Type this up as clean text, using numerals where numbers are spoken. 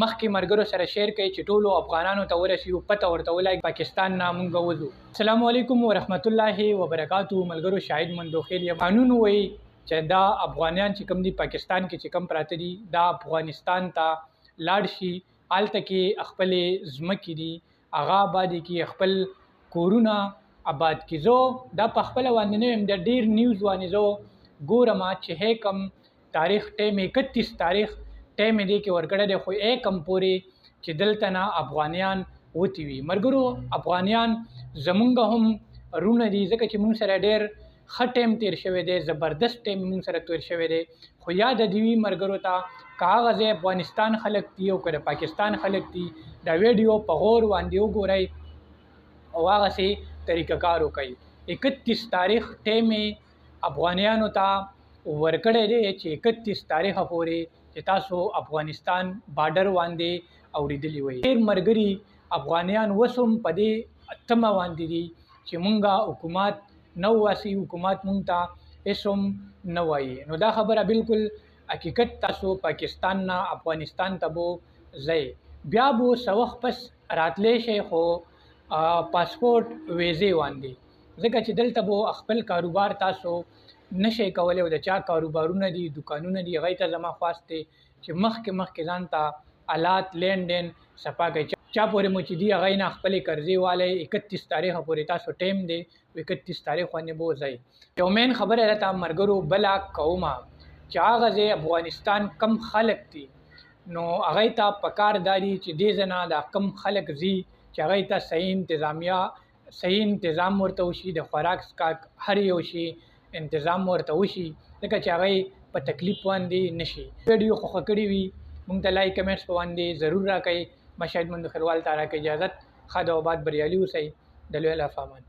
مخکې مرګرو سره شیر کوي چې ټولو افغانانو ته ورسي پته ورته ولای پاکستان نه مونږ وځو. السلام علیکم ورحمت الله وبرکاتو. ملګرو شاهد مندوخیل یم. قانون وایي چې دا افغانان چې کوم دي پاکستان کې چې کوم پراته دي دا افغانستان ته لاړ شي، هلته کې خپل ځمکې دي هغه آبادي کې خپل کورونه آباد کی. زه دا په خپل باندې نه یم، د ډیر نیوز باندې زه ګورم چې کم تاریخ ټیم 31 تاریخ ټیم دی کې ورکړه دی، خو کم پورې چې دلته نه افغانیان وتی وي. مرګرو افغانیان زمونږ هم رونه دي، ځکه چې مونږ سره ډیر ښه ټیم تیر شوی دی، زبردست ټیم مونږ سره تیر شوی دی. خو یاد دی وي مرګرو ته که هغه ځای افغانستان خلک دي او که د پاکستان خلک دي، دا ویډیو په غور باندې وګورئ او هغسې طریقه کار وکړئ. 31 تاریخ ټیم افغانیانو ته ورکړی دی چې 31 تاریخ پورې چې تاسو افغانستان بارډر باندې اوریدلی وي. ډېر ملګري افغانیان اوس هم په دې تمه باندې دي چې مونږه حکومت نه واسي، حکومت مونږ ته هېڅ هم نه وایي. نو دا خبره بالکل حقیقت، تاسو پاکستان نه افغانستان ته به ځئ، بیا به څه وخت پس راتلی شئ، خو پاسپورټ ویزې باندې، ځکه چې دلته به خپل کاروبار تاسو نشئ کولی او د چا کاروبارونه دي دکانونه دي هغوی ته زما خواست دی چې مخکې ځان ته حالات لین دین صفا کړئ. چا پورې مو چې دي هغوی نه خپلې قرضې والی 31 تاریخ پورې تاسو ټیم دی 31 تاریخ باندې به وځئ. یو مین خبره راته مرګرو بله کومه چې هغه ځای افغانستان کم خلک دي، نو هغوی ته پکار دا دي چې دې ځای نه دا کم خلک ځي چې هغوی ته صحیح انتظام ورته وشي، د خوراک څښاک هر یو شي انتظام ورته وشي، ځکه چې هغوی په تکلیف باندې نشي. ویډیو خوښه کړې وي مونږ ته لایک کمنټس په باندې ضرور راکړئ. ما شاهد مندوخیل ته راکړئ اجازت. ښه د آباد بریالي اوسئ. د لوی الله په امان.